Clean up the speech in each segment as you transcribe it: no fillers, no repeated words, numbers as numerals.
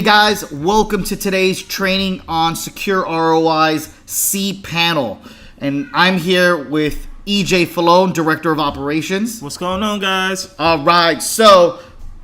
guys, welcome to today's training on Secure ROI's Cpanel. And I'm here with EJ Falone, Director of Operations. What's going on, guys? All right, so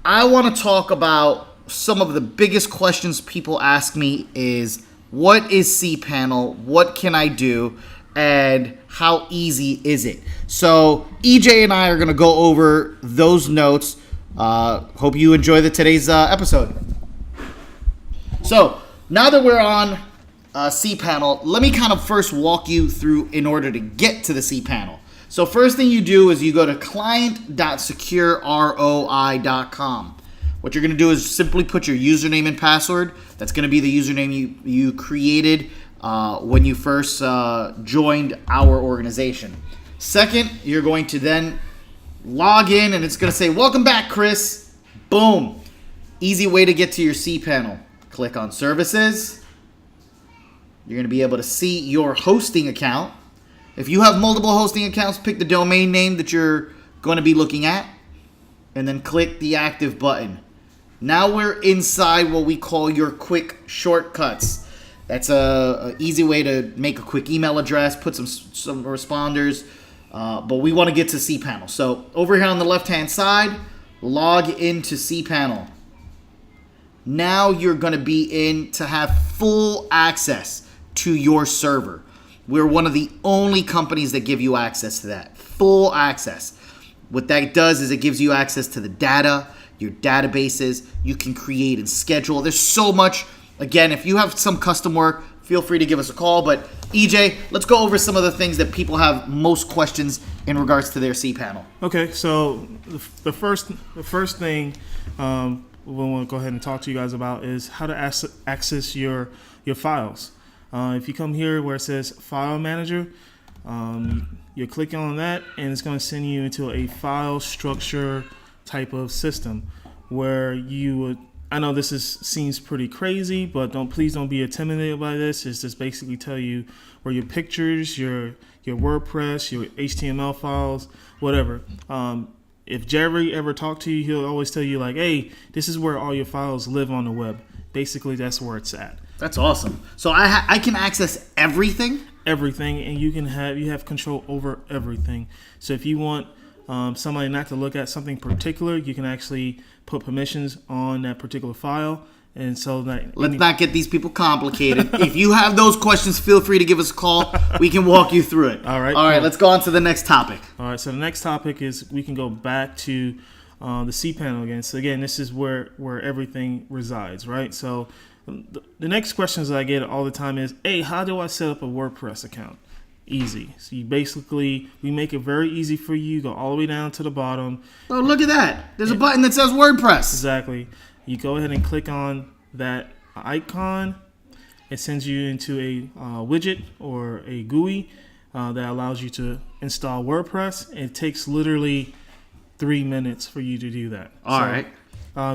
I want to talk about some of the biggest questions people ask me is, what is Cpanel? What can I do? And how easy is it? So EJ and I are going to go over those notes. Hope you enjoy today's episode. So now that we're on Cpanel, let me kind of first walk you through in order to get to the Cpanel. So first thing you do is you go to client.secureroi.com. What you're going to do is simply put your username and password. That's going to be the username you created when you first joined our organization. Second, you're going to then log in and it's going to say, welcome back, Chris. Boom. Easy way to get to your Cpanel. Click on services. You're going to be able to see your hosting account. If you have multiple hosting accounts, pick the domain name that you're going to be looking at and then click the active button. Now we're inside what we call your quick shortcuts. That's a easy way to make a quick email address, put some responders, but we want to get to Cpanel. So over here on the left-hand side, log into Cpanel. Now you're going to be in to have full access to your server. We're one of the only companies that give you access to that. Full access. What that does is it gives you access to the data, your databases. You can create and schedule. There's so much. Again, if you have some custom work, feel free to give us a call. But EJ, let's go over some of the things that people have most questions in regards to their Cpanel. Okay, so the first thing we want to go ahead and talk to you guys about is how to access your files. If you come here where it says File Manager, you're clicking on that, and it's going to send you into a file structure type of system where you would. I know this seems pretty crazy, but please don't be intimidated by this. It's just basically tell you where your pictures, your WordPress, your HTML files, whatever. If Jerry ever talked to you, he'll always tell you like, hey, this is where all your files live on the web. Basically, that's where it's at. That's awesome. So I can access everything? Everything, and you have control over everything. So if you want somebody not to look at something particular, you can actually put permissions on that particular file. And so that let's not get these people complicated. If you have those questions, feel free to give us a call. We can walk you through it. All right. All right, let's go on to the next topic. All right, so the next topic is we can go back to the Cpanel again. So again, this is where everything resides, right? So the next questions that I get all the time is, hey, how do I set up a WordPress account? Easy. So we make it very easy for you. Go all the way down to the bottom. Oh, look at that. There's a button that says WordPress. Exactly. You go ahead and click on that icon. It sends you into a widget or a GUI that allows you to install WordPress. It takes literally 3 minutes for you to do that. All right.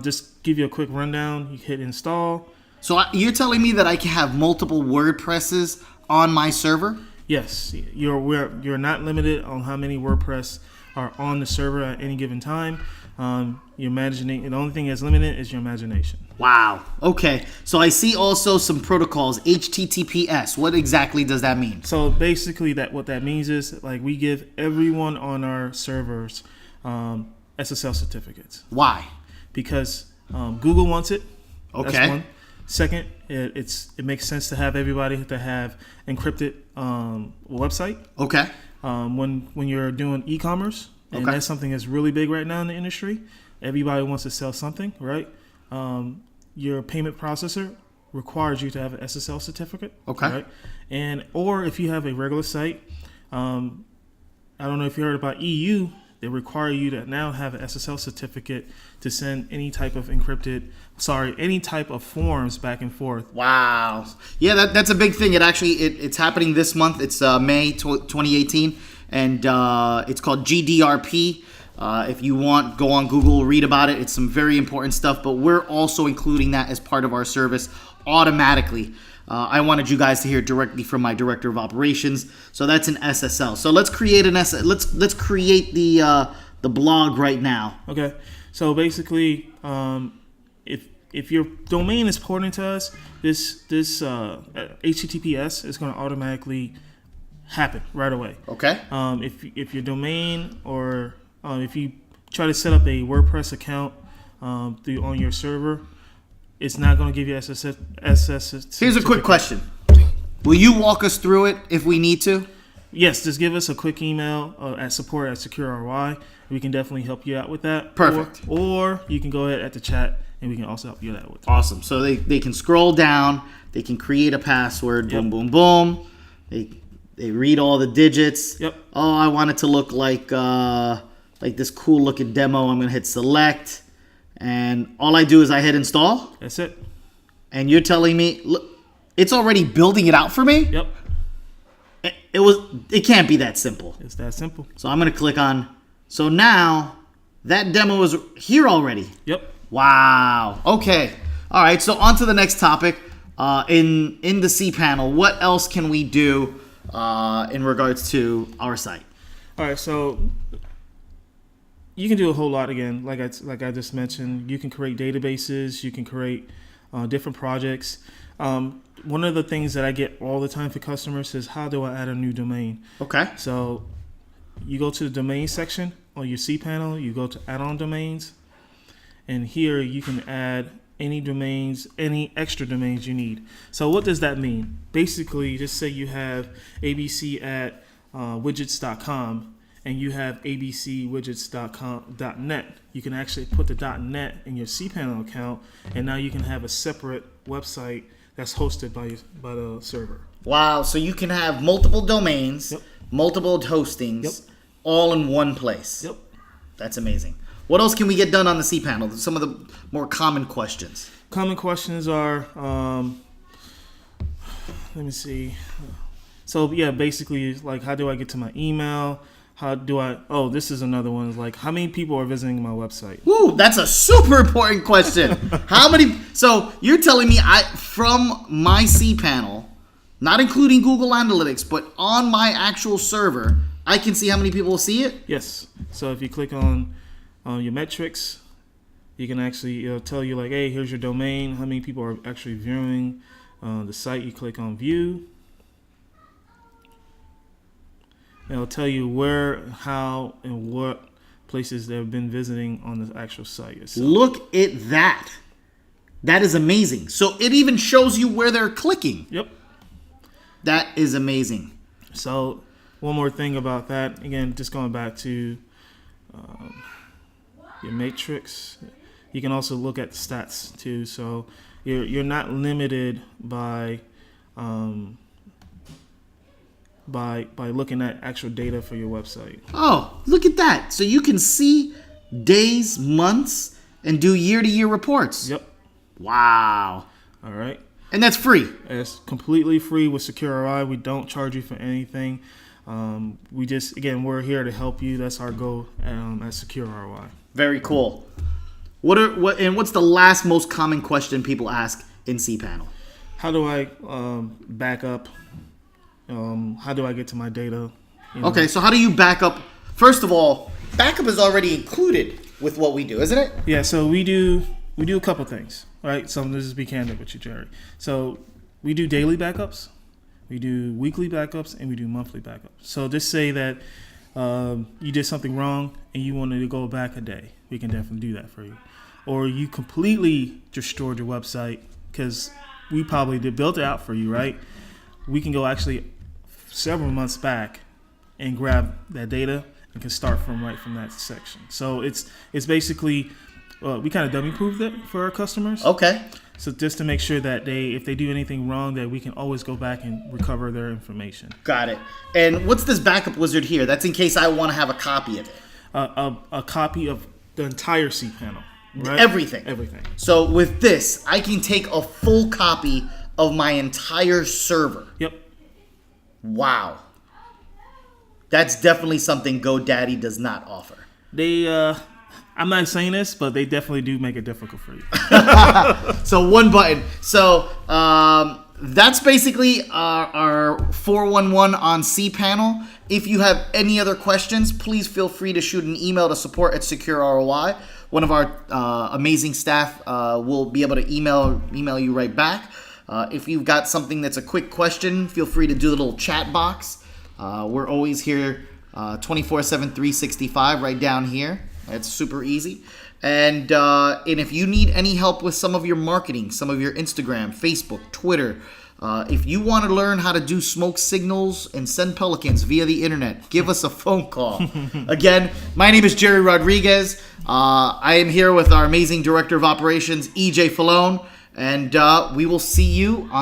Just give you a quick rundown. You hit install. So you're telling me that I can have multiple WordPresses on my server? Yes, you're not limited on how many WordPress are on the server at any given time. The only thing that's limited is your imagination. Wow. Okay. So I see also some protocols, HTTPS. What exactly does that mean? So basically, what that means is like we give everyone on our servers SSL certificates. Why? Because Google wants it. Okay. That's one. Second, it makes sense to have everybody to have encrypted website. Okay. When you're doing e-commerce, and that's something that's really big right now in the industry. Everybody wants to sell something, right? Your payment processor requires you to have an SSL certificate. Okay. Right? Or if you have a regular site, I don't know if you heard about EU. They require you to now have an SSL certificate to send any type of any type of forms back and forth. Wow. Yeah, that's a big thing. It's happening this month. It's May 2018, and it's called GDRP. If you want, go on Google, read about it. It's some very important stuff, but we're also including that as part of our service automatically. I wanted you guys to hear directly from my director of operations. So that's an SSL. So let's create let's create the blog right now. Okay. So basically, if if your domain is porting to us, this HTTPS is going to automatically happen right away. Okay. If your domain or if you try to set up a WordPress account on your server, it's not going to give you SS. Here's a quick question. Will you walk us through it if we need to? Yes, just give us a quick email at support@Secure ROI. We can definitely help you out with that. Perfect. Or you can go ahead at the chat, and we can also help you out with that. Awesome. So they can scroll down. They can create a password. Yep. Boom, boom, boom. They read all the digits. Yep. Oh, I want it to look like this cool looking demo. I'm gonna hit select, and all I do is I hit install. That's it. And you're telling me, look, it's already building it out for me. Yep. It can't be that simple. It's that simple. So I'm gonna click on. So now that demo is here already. Yep. Wow. Okay. All right. So on to the next topic. In the Cpanel, what else can we do in regards to our site? All right. So you can do a whole lot again. Like I just mentioned, you can create databases. You can create different projects. One of the things that I get all the time for customers is, how do I add a new domain? Okay. So you go to the domain section on your Cpanel, you go to add-on domains, and here you can add any domains, any extra domains you need. So what does that mean? Basically, just say you have abc at widgets.com and you have abcwidgets.net. You can actually put the .net in your Cpanel account, and now you can have a separate website that's hosted by the server. Wow. So you can have multiple domains, Yep. multiple hostings, Yep. all in one place. Yep. That's amazing. What else can we get done on the Cpanel? Some of the more common questions. Common questions are, let me see. So yeah, basically, like, how do I get to my email? How do I? Oh, this is another one. Is like, how many people are visiting my website? Woo, that's a super important question. How many? So you're telling me from my Cpanel, not including Google Analytics, but on my actual server, I can see how many people see it? Yes. So if you click on your metrics, you can actually, it'll tell you like, hey, here's your domain, how many people are actually viewing the site. You click on view. It'll tell you where, how, and what places they've been visiting on the actual site itself. Look at that. That is amazing. So it even shows you where they're clicking. Yep. That is amazing. So one more thing about that, again, just going back to your matrix, you can also look at the stats too. So you're not limited by looking at actual data for your website. Oh, look at that. So you can see days, months, and do year-to-year reports. Yep. Wow. All right. And that's free. It's completely free with Secure ROI. We don't charge you for anything. We just, again, we're here to help you. That's our goal at Secure ROI. Very cool. What's the last most common question people ask in Cpanel? How do I back up? How do I get to my data? Okay, so how do you back up? First of all, backup is already included with what we do, isn't it? Yeah, so we do a couple things, right? So let's just be candid with you, Jerry. So we do daily backups, we do weekly backups, and we do monthly backups. So just say that you did something wrong and you wanted to go back a day. We can definitely do that for you. Or you completely destroyed your website because we probably built it out for you, right? We can go actually several months back and grab that data and can start from that section. So it's basically we kind of dummy proved it for our customers. Okay. So just to make sure that if they do anything wrong, that we can always go back and recover their information. Got it. And what's this backup wizard here? That's in case I want to have a copy of it. A copy of the entire Cpanel. Right? Everything. So with this, I can take a full copy of my entire server. Yep. Wow. That's definitely something GoDaddy does not offer. They, I'm not saying this, but they definitely do make it difficult for you. So one button. So that's basically our 411 on Cpanel. If you have any other questions, please feel free to shoot an email to support@Secure ROI. one of our amazing staff will be able to email you right back. If you've got something that's a quick question, feel free to do the little chat box. We're always here 24/7, 365 right down here. It's super easy. And if you need any help with some of your marketing, some of your Instagram, Facebook, Twitter, if you want to learn how to do smoke signals and send pelicans via the internet, give us a phone call. Again, my name is Jerry Rodriguez. I am here with our amazing Director of Operations, EJ Falone, and we will see you on the